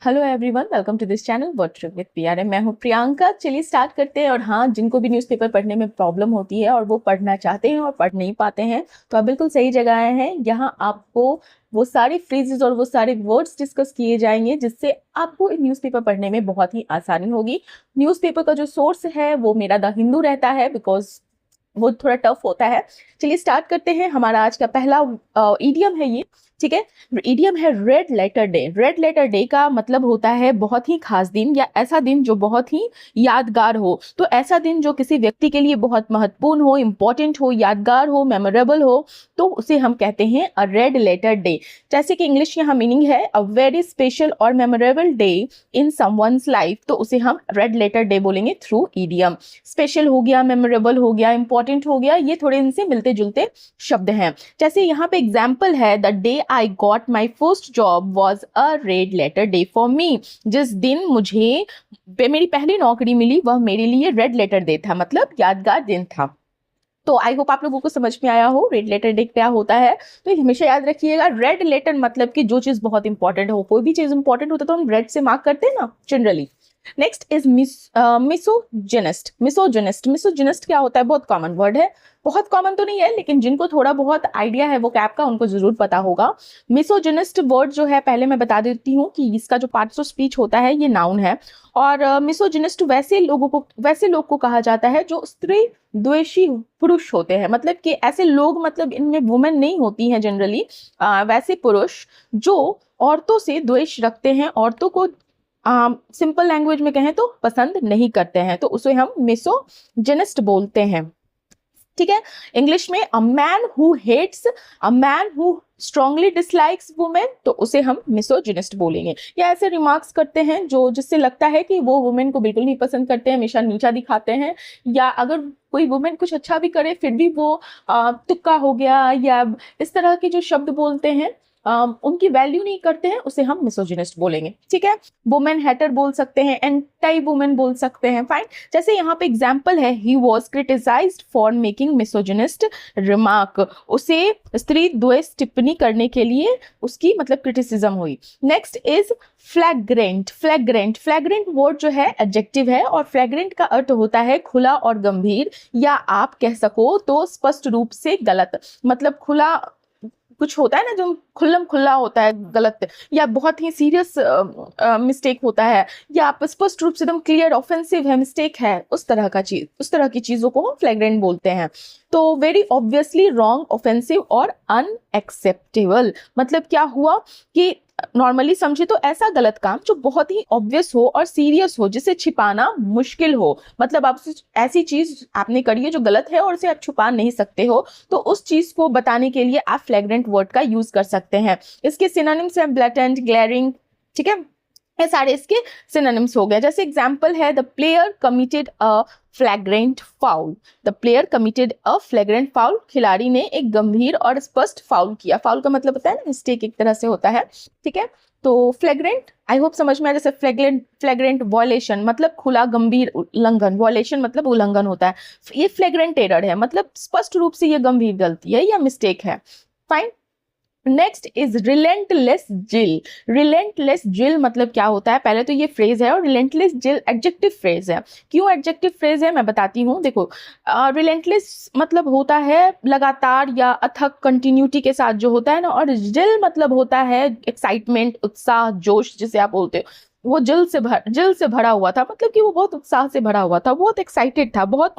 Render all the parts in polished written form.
Hello everyone, welcome to this channel Word Trip with PRM. मैं हूं प्रियंका। चलिए start करते हैं। और हाँ, जिनको भी न्यूज़पेपर पढ़ने में प्रॉब्लम होती है और वो पढ़ना चाहते हैं और पढ़ नहीं पाते हैं, तो आप बिल्कुल सही जगह आए हैं। यहाँ आपको वो सारी फ्रेजेस और वो सारे वर्ड्स डिस्कस किए जाएंगे जिससे आपको न्यूज़पेपर पढ़ने में बहुत ही आसानी होगी। न्यूज़पेपर का जो सोर्स है वो मेरा द हिंदू रहता है, बिकॉज वो थोड़ा टफ होता है। चलिए स्टार्ट करते हैं। हमारा आज का पहला ईडियम है ये, ठीक है। ईडियम है red letter day. Red letter day का मतलब होता है बहुत ही खास दिन या ऐसा दिन जो बहुत ही यादगार हो। तो ऐसा दिन जो किसी व्यक्ति के लिए बहुत महत्वपूर्ण हो, इंपॉर्टेंट हो, यादगार हो, मेमोरेबल हो, तो उसे हम कहते हैं अ रेड लेटर डे। जैसे कि इंग्लिश यहाँ मीनिंग है अ वेरी स्पेशल और memorable day in someone's life, तो उसे हम रेड लेटर डे बोलेंगे थ्रू ईडियम। स्पेशल हो गया, मेमोरेबल हो गया, इंपॉर्टेंट हो गया, ये थोड़े इनसे मिलते जुलते शब्द हैं। जैसे यहाँ पे एग्जाम्पल है the day I got my first job was a red letter day for me. जिस दिन मुझे मेरी पहली नौकरी मिली वह मेरे लिए रेड लेटर डे था, मतलब यादगार दिन था। तो आई होप आप लोगों को समझ में आया हो रेड लेटर डे क्या होता है। तो ये हमेशा याद रखिएगा, रेड लेटर मतलब कि जो चीज बहुत इंपॉर्टेंट हो, कोई भी चीज इंपॉर्टेंट होता है तो हम रेड से मार्क करते हैं ना generally. Next is misogynist. Misogynist क्या होता है? बहुत कॉमन वर्ड है। बहुत कॉमन तो नहीं है, लेकिन जिनको थोड़ा बहुत आइडिया है वो कैप का, उनको जरूर पता होगा। मिसोजिनिस्ट वर्ड जो है, पहले मैं बता देती हूँ कि इसका जो पार्ट्स ऑफ स्पीच होता है ये नाउन है। और मिसोजिनिस्ट वैसे लोग को कहा जाता है जो स्त्री द्वेषी पुरुष होते हैं। मतलब कि ऐसे लोग, मतलब इनमें वुमेन नहीं होती हैं जनरली, वैसे पुरुष जो औरतों से द्वेष रखते हैं, औरतों को सिंपल लैंग्वेज में कहें तो पसंद नहीं करते हैं, तो उसे हम मिसोजिनिस्ट बोलते हैं, ठीक है। इंग्लिश में a man who strongly dislikes women, तो उसे हम मिसोजिनिस्ट बोलेंगे। या ऐसे रिमार्क्स करते हैं जो जिससे लगता है कि वो वुमेन को बिल्कुल नहीं पसंद करते हैं, हमेशा नीचा दिखाते हैं, या अगर कोई वुमेन कुछ अच्छा भी करे फिर भी वो तुक्का हो गया या इस तरह के जो शब्द बोलते हैं, उनकी वैल्यू नहीं करते हैं, उसे हम मिसोजिनिस्ट बोलेंगे, ठीक है। वुमेन हेटर बोल सकते हैं, एंटी वुमेन बोल सकते हैं, फाइन। जैसे यहाँ पे एग्जाम्पल है, he was criticised for making misogynist remark. उसे स्त्री द्वेष टिप्पणी करने के लिए उसकी मतलब क्रिटिसिज्म हुई। Next is फ्लैग्रेंट। फ्लैग्रेंट वर्ड जो है एडजेक्टिव है, और फ्लैग्रेंट का अर्थ होता है खुला और गंभीर, या आप कह सको तो स्पष्ट रूप से गलत। मतलब खुला कुछ होता है ना जो खुल्लम खुल्ला होता है गलत, या बहुत ही सीरियस मिस्टेक होता है, या आप स्पष्ट रूप से एकदम क्लियर ऑफेंसिव है, मिस्टेक है, उस तरह की चीजों को हम फ्लैग्रेंट बोलते हैं। तो वेरी ऑब्वियसली रॉन्ग, ऑफेंसिव और अनएक्सेप्टेबल। मतलब क्या हुआ कि नॉर्मली समझे तो ऐसा गलत काम जो बहुत ही ऑब्वियस हो और सीरियस हो, जिसे छिपाना मुश्किल हो। मतलब आप ऐसी चीज आपने करी है जो गलत है और उसे आप छुपा नहीं सकते हो, तो उस चीज को बताने के लिए आप फ्लैग्रेंट वर्ड का यूज कर सकते हैं। इसके सिनोनिम्स हैं ब्लैटेंट, ग्लेरिंग, ठीक है। ये सारे इसके सिनोनिम्स हो गए। जैसे एग्जांपल है the player committed a फ्लैग्रेंट foul. The player committed a फ्लैग्रेंट foul, खिलाड़ी ने एक गंभीर और स्पष्ट फाउल किया। फाउल का मतलब होता है ना मिस्टेक, एक तरह से होता है, ठीक है। तो फ्लैग्रेंट आई होप समझ में आया। जैसे फ्लैग्रेंट वॉयलेशन मतलब खुला गंभीर उल्लंघन, वॉयलेशन मतलब उल्लंघन होता है। ये फ्लैग्रेंट एरर है, मतलब स्पष्ट रूप से ये गंभीर गलती है या मिस्टेक है, फाइन। नेक्स्ट इज रिलेंटलेस जिल। रिलेंटलेस जिल मतलब क्या होता है? पहले तो ये फ्रेज है, और रिलेंटलेस जिल एडजेक्टिव फ्रेज है। क्यों एडजेक्टिव फ्रेज है मैं बताती हूँ। देखो, रिलेंटलेस मतलब होता है लगातार या अथक, कंटिन्यूटी के साथ जो होता है ना, और जिल मतलब होता है एक्साइटमेंट, उत्साह, जोश, जिसे आप बोलते हो। वो जिल से भरा हुआ था, मतलब कि वो बहुत उत्साह से भरा हुआ था, बहुत एक्साइटेड था, बहुत,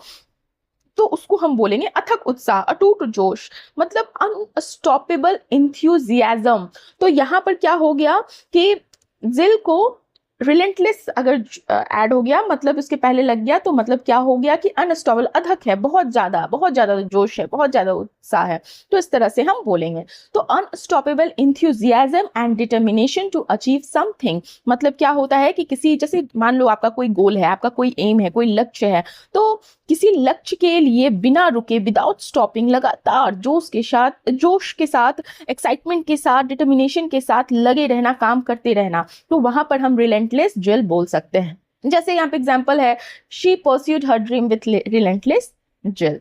तो उसको हम बोलेंगे अथक उत्साह, अटूट जोश, मतलब अनस्टॉपेबल इंथ्यूजियाज्म। तो यहाँ पर क्या हो गया कि जिल को रिलेंटलेस अगर ऐड हो गया, मतलब उसके पहले लग गया, तो मतलब क्या हो गया कि अनस्टॉपेबल, अधक है, बहुत ज्यादा जोश है, बहुत ज्यादा उत्साह है, तो इस तरह से हम बोलेंगे। तो unstoppable enthusiasm and determination to achieve something, मतलब क्या होता है कि किसी, जैसे मान लो आपका कोई गोल है, आपका कोई एम है, कोई लक्ष्य है, तो किसी लक्ष्य के लिए बिना रुके, विदाउट स्टॉपिंग, लगातार जोश के साथ, एक्साइटमेंट के साथ, डिटर्मिनेशन के साथ लगे रहना, काम करते रहना, तो वहां पर हम रिलेंटलेस जिल बोल सकते हैं। जैसे यहाँ पे एग्जांपल है, she pursued her dream with relentless zeal.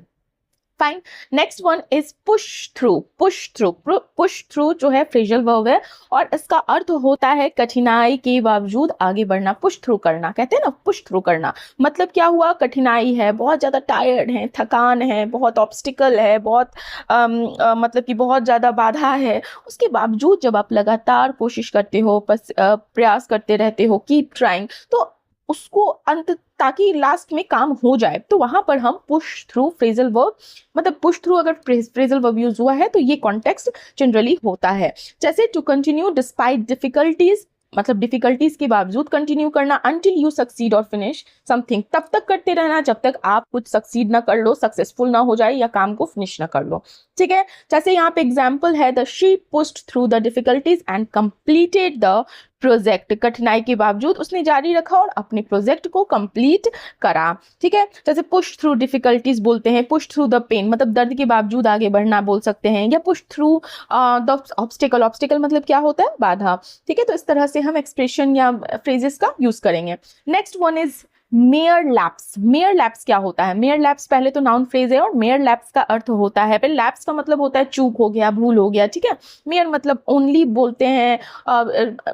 Fine. Next one is push through. Push through जो है फ्रेजल वर्ब है और इसका अर्थ होता है कठिनाई के बावजूद आगे बढ़ना, पुश थ्रू करना, कहते हैं ना पुश थ्रू करना। मतलब क्या हुआ, कठिनाई है, बहुत ज़्यादा टायर्ड है, थकान है, बहुत ऑब्स्टिकल है, बहुत मतलब कि बहुत ज़्यादा बाधा है, उसके बावजूद जब आप लगातार कोशिश करते हो, प्रयास करते रहते हो, कीप ट्राइंग, तो उसको अंत ताकि लास्ट में काम हो जाए, तो वहां पर हम पुश थ्रू फ्रेजल वर्ब, मतलब पुश थ्रू अगर फ्रेजल वर्ब यूज हुआ है तो ये कॉन्टेक्स्ट जनरली होता है। जैसे टू कंटिन्यू डिस्पाइट डिफिकल्टीज, मतलब डिफिकल्टीज के बावजूद कंटिन्यू करना, अंटिल यू सक्सीड और फिनिश समथिंग, तब तक करते रहना जब तक आप कुछ सक्सीड ना कर लो, सक्सेसफुल ना हो जाए या काम को फिनिश ना कर लो। ठीक है, जैसे यहाँ पे एग्जाम्पल है, the she pushed through the difficulties and completed the project, कठिनाई के बावजूद उसने जारी रखा और अपने प्रोजेक्ट को कंप्लीट करा। ठीक है, जैसे पुश थ्रू डिफिकल्टीज बोलते हैं, पुश थ्रू द पेन, मतलब दर्द के बावजूद आगे बढ़ना बोल सकते हैं, या push through the obstacle, obstacle मतलब क्या होता है, बाधा। ठीक है, तो इस तरह से हम एक्सप्रेशन या फ्रेजेस का यूज करेंगे। Next one is mayor lapse. Mayor lapse क्या होता है, मेयर लैप्स पहले तो नाउन फ्रेज है और मेयर लैप्स का अर्थ होता है, पहले लैप्स का मतलब होता है चूक हो गया, भूल हो गया। ठीक है, मेयर मतलब ओनली बोलते हैं,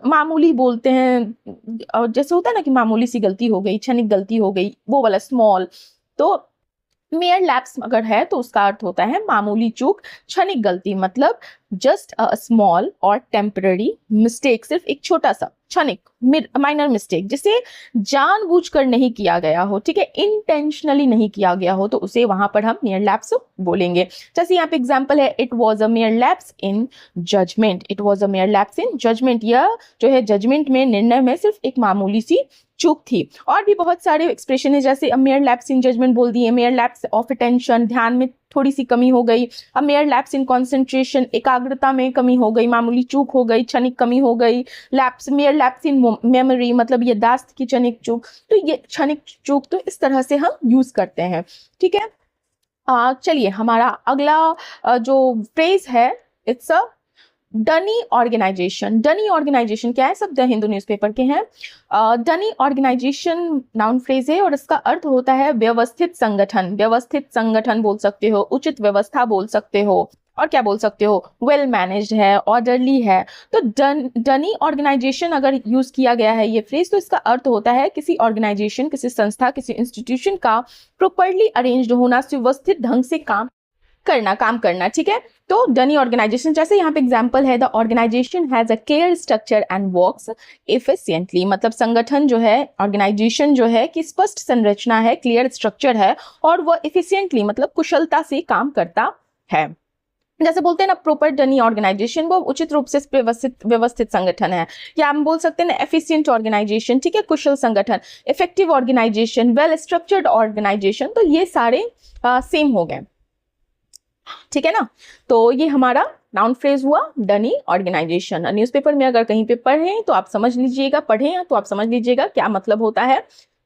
मामूली बोलते हैं, और जैसे होता है ना कि मामूली सी गलती हो गई, क्षणिक गलती हो गई, वो वाला स्मॉल। तो मेयर लैप्स अगर है तो उसका अर्थ होता है मामूली चूक, क्षणिक गलती, मतलब जस्ट अ स्मॉल और टेम्पररी मिस्टेक, सिर्फ एक छोटा सा क्षणिक माइनर मिस्टेक, जिसे जानबूझकर नहीं किया गया हो, ठीक है, इंटेंशनली नहीं किया गया हो, तो उसे वहां पर हम मेयर लैप्स बोलेंगे। जैसे यहाँ पे एग्जांपल है, it was a mere lapse in judgement, it was a mere lapse in judgement, यह जो है जजमेंट में, निर्णय में सिर्फ एक मामूली सी चूक थी। और भी बहुत सारे एक्सप्रेशन है, जैसे मेयर लैप्स इन जजमेंट बोल दिए, मेयर लैप्स ऑफ अटेंशन, ध्यान में थोड़ी सी कमी हो गई, अब मेयर लैप्स इन कंसंट्रेशन, एकाग्रता में कमी हो गई, मामूली चूक हो गई, क्षणिक कमी हो गई, lapse mayor lapse in memory, मतलब ये दास्त की क्षणिक चूक, तो ये क्षणिक चूक, तो इस तरह से हम यूज करते हैं। ठीक है, चलिए हमारा अगला जो फ्रेज है, इट्स अ डनी ऑर्गेनाइजेशन। डनी ऑर्गेनाइजेशन क्या है, सब द हिंदू न्यूज़पेपर के हैं। डनी ऑर्गेनाइजेशन नाउन फ्रेज है और इसका अर्थ होता है व्यवस्थित संगठन, व्यवस्थित संगठन बोल सकते हो, उचित व्यवस्था बोल सकते हो, और क्या बोल सकते हो, वेल मैनेज्ड है, ऑर्डरली है। तो डनी ऑर्गेनाइजेशन अगर यूज किया गया है ये फ्रेज, तो इसका अर्थ होता है किसी ऑर्गेनाइजेशन, किसी संस्था, किसी इंस्टीट्यूशन का प्रॉपर्ली अरेंज्ड होना, सुव्यवस्थित ढंग से काम करना। ठीक है, तो डनी ऑर्गेनाइजेशन, जैसे यहाँ पे एग्जांपल है, the organisation has a clear structure and works efficiently, मतलब संगठन जो है, ऑर्गेनाइजेशन जो है कि स्पष्ट संरचना है, क्लियर स्ट्रक्चर है, और वह एफिशिएंटली मतलब कुशलता से काम करता है। जैसे बोलते हैं ना प्रॉपर डनी ऑर्गेनाइजेशन, वो उचित रूप से व्यवस्थित संगठन है, या हम बोल सकते हैं ना एफिशिएंट ऑर्गेनाइजेशन, ठीक है, कुशल संगठन, effective organisation, well structured organisation, तो ये सारे सेम हो गए। ठीक है ना, तो ये हमारा नाउन फ्रेज हुआ डनी ऑर्गेनाइजेशन। न्यूज़पेपर में अगर कहीं पे पढ़ें तो आप समझ लीजिएगा, पढ़ें तो आप समझ लीजिएगा क्या मतलब होता है।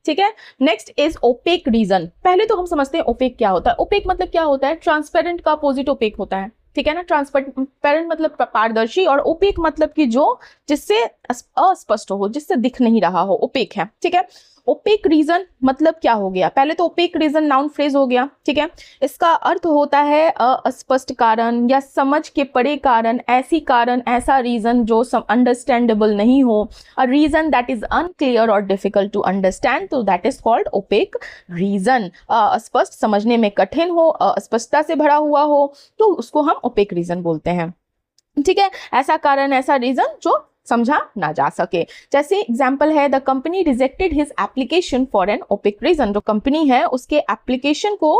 ठीक है, नेक्स्ट इज ओपेक रीजन। पहले तो हम समझते हैं ओपेक क्या होता है। ओपेक मतलब क्या होता है, ट्रांसपेरेंट का अपोजिट ओपेक होता है। ठीक है ना, ट्रांसपेरेंट मतलब पारदर्शी, और ओपेक मतलब कि जो जिससे अस्पष्ट हो, जिससे दिख नहीं रहा हो, ओपेक है। ठीक है, ओपेक रीजन मतलब क्या हो गया, पहले तो ओपेक रीजन नाउन फ्रेज हो गया। ठीक है, इसका अर्थ होता है अस्पष्ट कारण या समझ के परे कारण, ऐसी कारण, ऐसा रीजन जो अंडरस्टैंडेबल नहीं हो, a reason that is unclear और डिफिकल्ट टू अंडरस्टैंड, तो that is called opaque reason. अस्पष्ट, समझने में कठिन हो, अस्पष्टता से भरा हुआ हो, तो उसको हम ओपेक रीजन बोलते हैं। ठीक है, ऐसा कारण, ऐसा रीजन जो समझा ना जा सके। जैसे एग्जाम्पल है, the company rejected his application for an opaque reason, जो कंपनी है उसके एप्लीकेशन को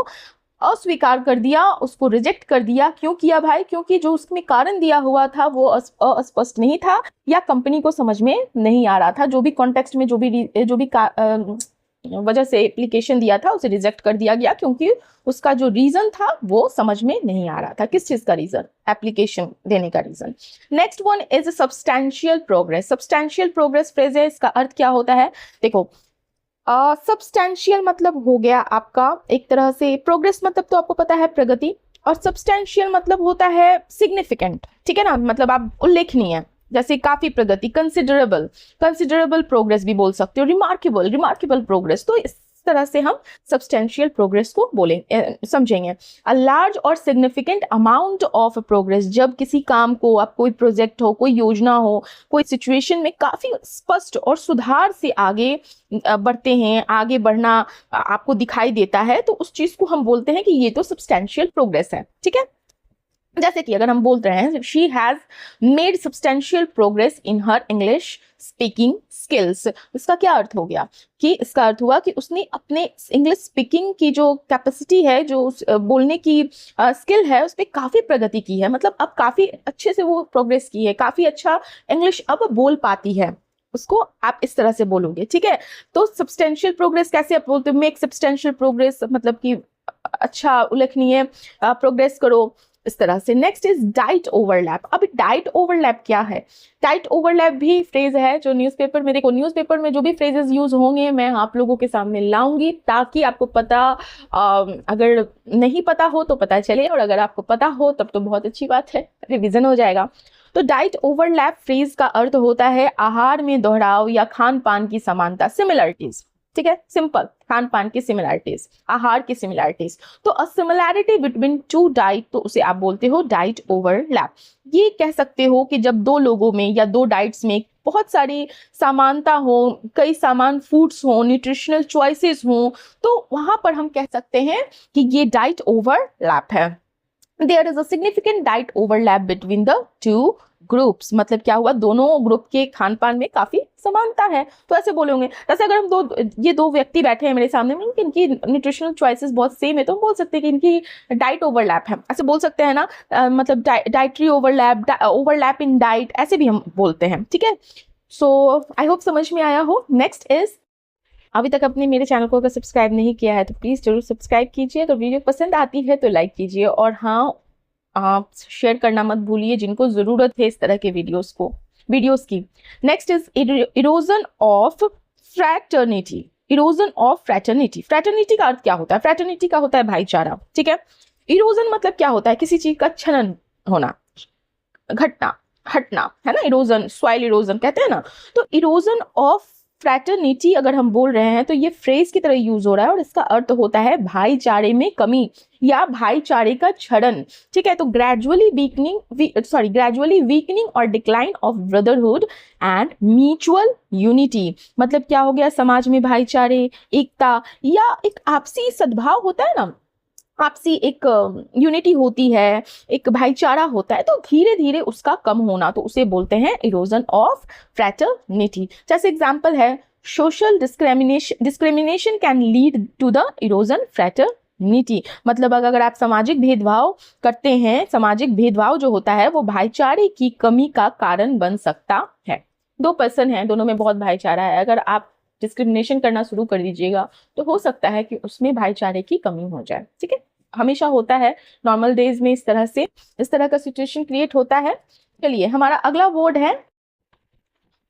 अस्वीकार कर दिया, उसको रिजेक्ट कर दिया। क्यों किया भाई, क्योंकि जो उसमें कारण दिया हुआ था वो अस्पष्ट नहीं था, या कंपनी को समझ में नहीं आ रहा था, जो भी कॉन्टेक्स्ट में जो भी वजह से एप्लीकेशन दिया था उसे रिजेक्ट कर दिया गया, क्योंकि उसका जो रीजन था वो समझ में नहीं आ रहा था। किस चीज का रीजन, एप्लीकेशन देने का reason. Next one is substantial progress. Substantial progress phrase है, इसका अर्थ क्या होता है, देखो सब्सटैंशियल मतलब हो गया आपका एक तरह से, प्रोग्रेस मतलब तो आपको पता है प्रगति, और सब्सटैंशियल मतलब होता है सिग्निफिकेंट। ठीक है ना, मतलब आप उल्लेखनीय, जैसे काफी प्रगति, कंसिडरेबल प्रोग्रेस भी बोल सकते हो, रिमार्केबल प्रोग्रेस। तो तरह से हम सब्सटेंशियल प्रोग्रेस को समझेंगे। अ लार्ज और सिग्निफिकेंट अमाउंट ऑफ प्रोग्रेस, जब किसी काम को, आप कोई प्रोजेक्ट हो, कोई योजना हो, कोई सिचुएशन में काफी स्पष्ट और सुधार से आगे बढ़ते हैं, आगे बढ़ना आपको दिखाई देता है, तो उस चीज को हम बोलते हैं कि ये तो सब्सटेंशियल प्रोग्रेस है। ठीक है, जैसे कि अगर हम बोल रहे हैं she has made substantial progress in her English speaking skills, इसका क्या अर्थ हो गया कि इसका अर्थ हुआ कि उसने अपने इंग्लिश स्पीकिंग की जो कैपेसिटी है, जो बोलने की स्किल है, उस पर काफी प्रगति की है। मतलब अब काफी अच्छे से वो प्रोग्रेस की है, काफी अच्छा इंग्लिश अब बोल पाती है, उसको आप इस तरह से बोलोगे। ठीक है, तो सब्सटेंशियल प्रोग्रेस कैसे आप बोलते हो, मेक सब्सटेंशियल प्रोग्रेस, मतलब कि अच्छा उल्लेखनीय प्रोग्रेस करो, इस तरह से। Next is diet overlap. अब डाइट ओवरलैप क्या है? डाइट ओवरलैप भी फ्रेज है जो न्यूज़पेपर में, देखो न्यूज़पेपर में जो भी फ्रेजेस यूज होंगे मैं आप लोगों के सामने लाऊंगी, ताकि आपको पता, अगर नहीं पता हो तो पता चले, और अगर आपको पता हो तब तो बहुत अच्छी बात है, रिवीजन हो जाएगा। तो डाइट ओवरलैप फ्रेज का अर्थ होता है आहार में दोहराव या खान पान की समानता, सिमिलरिटीज। ठीक है, सिंपल, खान पान की सिमिलरिटीज, आहार की सिमिलरिटीज। तो अ सिमिलैरिटी बिटवीन टू डाइट, तो उसे आप बोलते हो डाइट ओवरलैप। ये कह सकते हो कि जब दो लोगों में या दो डाइट्स में बहुत सारी समानता हो, कई समान फूड्स हो, न्यूट्रिशनल चॉइसेस हो, तो वहां पर हम कह सकते हैं कि ये डाइट ओवरलैप है। There is a significant diet overlap between the two groups, मतलब क्या हुआ, दोनों ग्रुप के खान पान में काफी समानता है, तो ऐसे बोलोगे। जैसे अगर हम ये दो व्यक्ति बैठे हैं मेरे सामने में, इनकी न्यूट्रिशनल चॉइसेस बहुत सेम है, तो हम बोल सकते हैं कि इनकी डाइट ओवरलैप है, ऐसे बोल सकते हैं ना। मतलब dietary overlap, overlap in diet, ऐसे भी हम बोलते हैं। ठीक है, सो आई होप समझ में आया हो। नेक्स्ट इज, अभी तक आपने मेरे चैनल को अगर सब्सक्राइब नहीं किया है तो प्लीज़ जरूर सब्सक्राइब कीजिए, तो वीडियो पसंद आती है तो लाइक कीजिए, और हाँ, आप शेयर करना मत भूलिए जिनको ज़रूरत है इस तरह के वीडियोस की। Next is erosion of fraternity. Erosion of fraternity, fraternity का अर्थ क्या होता है? फ्रैटर्निटी का होता है भाईचारा। ठीक है, इरोजन मतलब क्या होता है? किसी चीज का छनन होना, घटना, हटना, है ना, इरोजन, सॉइल इरोजन कहते हैं ना। तो इरोजन ऑफ फ्रैटर्निटी अगर हम बोल रहे हैं तो ये फ्रेज की तरह यूज हो रहा है, और इसका अर्थ होता है भाईचारे में कमी या भाईचारे का क्षरण। ठीक है, तो ग्रेजुअली वीकनिंग और decline of brotherhood and mutual unity, मतलब क्या हो गया, समाज में भाईचारे, एकता या एक आपसी सद्भाव होता है ना, आपसी एक यूनिटी होती है, एक भाईचारा होता है, तो धीरे धीरे उसका कम होना, तो उसे बोलते हैं इरोजन ऑफ फ्रैटर्निटी। जैसे एग्जांपल है, social discrimination can lead to the erosion fraternity, मतलब अगर आप सामाजिक भेदभाव करते हैं, सामाजिक भेदभाव जो होता है वो भाईचारे की कमी का कारण बन सकता है। दो पर्सन हैं, दोनों में बहुत भाईचारा है, अगर आप डिस्क्रिमिनेशन करना शुरू कर दीजिएगा तो हो सकता है कि उसमें भाईचारे की कमी हो जाए। ठीक है, हमेशा होता है नॉर्मल डेज में, इस तरह का सिचुएशन क्रिएट होता है। चलिए, हमारा अगला वर्ड है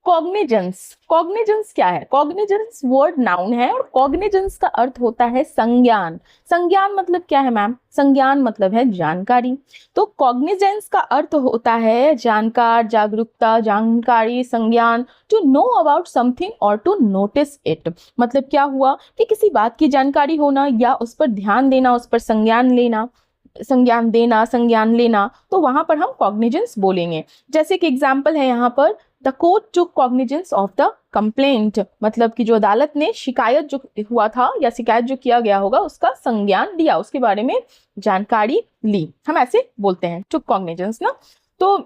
कॉग्निजेंस। कॉग्निजेंस क्या है? कॉग्निजेंस वर्ड नाउन है, और कॉग्निजेंस का अर्थ होता है संज्ञान। संज्ञान मतलब क्या है मैम? संज्ञान मतलब है जानकारी। तो कॉग्निजेंस का अर्थ होता है जानकार, जागरूकता, जानकारी, संज्ञान, टू नो अबाउट समथिंग और टू नोटिस इट। मतलब क्या हुआ कि किसी बात की जानकारी होना या उस पर ध्यान देना, उस पर संज्ञान लेना, तो वहां पर हम कॉग्निजेंस बोलेंगे। जैसे कि एग्जाम्पल है यहाँ पर, the court took cognizance of the complaint, मतलब कि जो अदालत ने शिकायत जो हुआ था या शिकायत जो किया गया होगा उसका संज्ञान लिया, उसके बारे में जानकारी ली, हम ऐसे बोलते हैं टुक कॉग्निजेंस ना। तो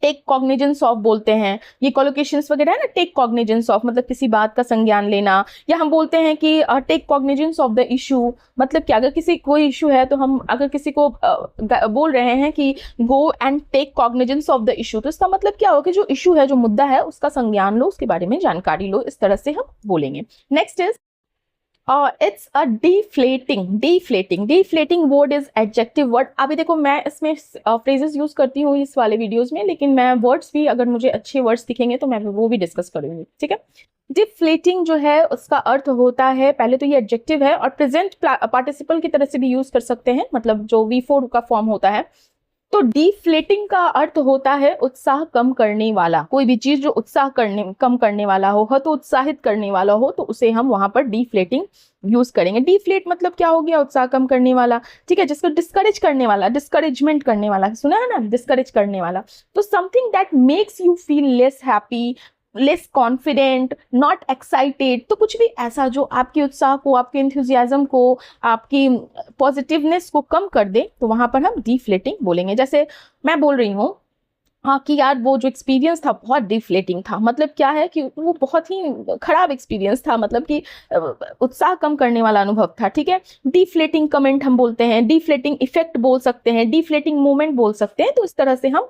टेक कॉग्निजेंस ऑफ बोलते हैं, ये कोलोकेशंस वगैरह है ना, टेक कॉग्निजेंस ऑफ मतलब किसी बात का संज्ञान लेना, या हम बोलते हैं कि take cognizance of the issue, मतलब कि अगर किसी कोई इशू है तो हम अगर किसी को बोल रहे हैं कि go and take cognizance of the issue, तो इसका मतलब क्या होगा कि जो इशू है, जो मुद्दा है, उसका संज्ञान लो, उसके बारे में जानकारी लो, इस तरह से हम बोलेंगे। Next is it's a deflating word is adjective word. अभी देखो मैं इसमें फ्रेजेस यूज करती हूँ इस वाले वीडियोस में, लेकिन मैं वर्ड्स भी, अगर मुझे अच्छे वर्ड्स दिखेंगे तो मैं वो भी डिस्कस करूंगी। ठीक है, डिफ्लेटिंग जो है उसका अर्थ होता है, पहले तो ये एडजेक्टिव है और प्रेजेंट पार्टिसिपल की तरह से भी यूज कर सकते हैं, मतलब जो V4 का फॉर्म होता है, तो डिफ्लेटिंग का अर्थ होता है उत्साह कम करने वाला। कोई भी चीज जो उत्साह कम करने वाला हो, तो उत्साहित करने वाला हो, तो उसे हम वहां पर डिफ्लेटिंग यूज करेंगे। डिफ्लेट मतलब क्या हो गया? उत्साह कम करने वाला, ठीक है। जिसको डिस्करेज करने वाला, डिस्करेजमेंट करने वाला, सुना है ना, डिस्करेज करने वाला। तो something that makes you feel less happy, less confident, not excited. तो कुछ भी ऐसा जो आपके उत्साह को, आपके इंथुजियाज्म को, आपकी पॉजिटिवनेस को कम कर दे, तो वहां पर हम डिफ्लेटिंग बोलेंगे। जैसे मैं बोल रही हूँ हाँ कि यार वो जो एक्सपीरियंस था बहुत डिफ्लेटिंग था, मतलब क्या है कि वो बहुत ही खराब एक्सपीरियंस था, मतलब कि उत्साह कम करने वाला अनुभव था, ठीक है। डिफ्लेटिंग कमेंट हम बोलते हैं, डिफ्लेटिंग इफेक्ट बोल सकते हैं, डिफ्लेटिंग मोमेंट बोल सकते हैं। तो इस तरह से हम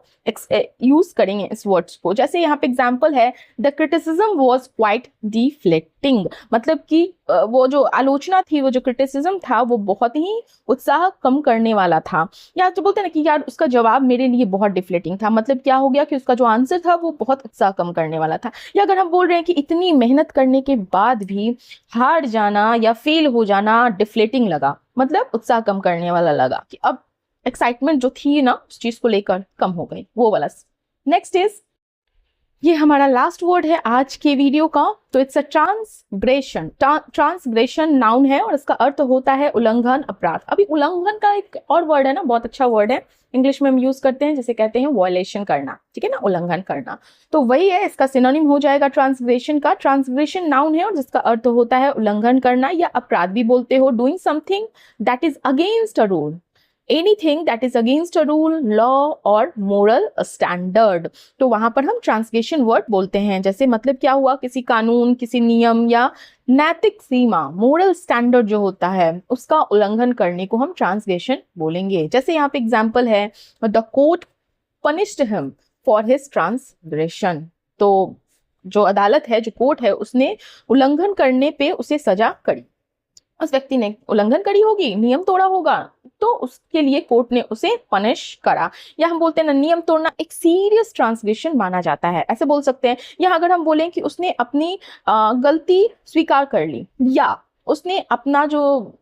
यूज करेंगे इस वर्ड्स को। जैसे यहाँ पे एग्जाम्पल है, the criticism was quite deflating, मतलब कि वो जो आलोचना थी, वो जो क्रिटिसिज्म था, वो बहुत ही उत्साह कम करने वाला था। या तो बोलते हैं ना कि यार उसका जवाब मेरे लिए बहुत डिफ्लेटिंग था, मतलब क्या हो गया कि उसका जो आंसर था वो बहुत उत्साह कम करने वाला था। या अगर हम बोल रहे हैं कि इतनी मेहनत करने के बाद भी हार जाना या फेल हो जाना डिफ्लेटिंग लगा, मतलब उत्साह कम करने वाला लगा, कि अब एक्साइटमेंट जो थी ना उस चीज को लेकर कम हो गई, वो वाला। नेक्स्ट इज, ये हमारा लास्ट वर्ड है आज के वीडियो का। तो it's a transgression. Transgression noun है और इसका अर्थ होता है उल्लंघन, अपराध। अभी उल्लंघन का एक और वर्ड है ना, बहुत अच्छा वर्ड है, इंग्लिश में हम यूज करते हैं, जिसे कहते हैं वॉयलेशन करना, ठीक है ना, उल्लंघन करना। तो वही है, इसका सिनोनिम हो जाएगा ट्रांसग्रेशन का। ट्रांसग्रेशन नाउन है और जिसका अर्थ होता है उल्लंघन करना, या अपराध भी बोलते हो। Doing something that is against a rule, anything that is against a rule, law और मोरल स्टैंडर्ड। तो वहां पर हम ट्रांसग्रेशन वर्ड बोलते हैं। जैसे मतलब क्या हुआ, किसी कानून, किसी नियम या नैतिक सीमा, मोरल स्टैंडर्ड जो होता है, उसका उल्लंघन करने को हम ट्रांसग्रेशन बोलेंगे। जैसे यहाँ पे एग्जाम्पल है, the court punished him for his transgression. तो जो अदालत है, जो कोर्ट है, उसने उल्लंघन करने पे उसे सजा करी। उस व्यक्ति ने उल्लंघन करी होगी, नियम तोड़ा होगा, तो उसके लिए कोर्ट ने उसे पनिश करा। या हम बोलते हैं ना, नियम तोड़ना एक सीरियस ट्रांसग्रेशन माना जाता है, ऐसे बोल सकते हैं। या अगर हम बोलें कि उसने अपनी गलती स्वीकार कर ली, या उसने अपना जो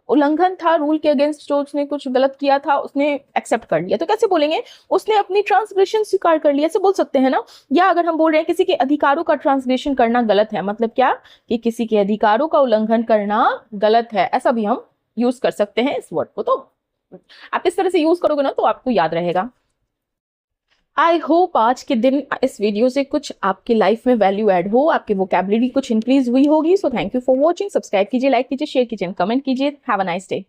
उल्लंघन था, रूल के अगेंस्ट जो उसने कुछ गलत किया था, उसने एक्सेप्ट कर लिया, तो कैसे बोलेंगे? उसने अपनी ट्रांसग्रेशन स्वीकार कर लिया, ऐसे बोल सकते हैं ना। या अगर हम बोल रहे हैं किसी के अधिकारों का ट्रांसग्रेशन करना गलत है, मतलब क्या, कि किसी के अधिकारों का उल्लंघन करना गलत है, ऐसा भी हम यूज कर सकते हैं इस वर्ड को। तो आप इस तरह से यूज करोगे ना तो आपको याद रहेगा। आई होप आज के दिन इस वीडियो से कुछ आपकी लाइफ में वैल्यू ऐड हो, आपकी वोकैबुलरी कुछ इंक्रीज हुई होगी। So thank you for watching. Subscribe कीजिए, लाइक कीजिए, शेयर कीजिए, कमेंट कीजिए। Have a nice day.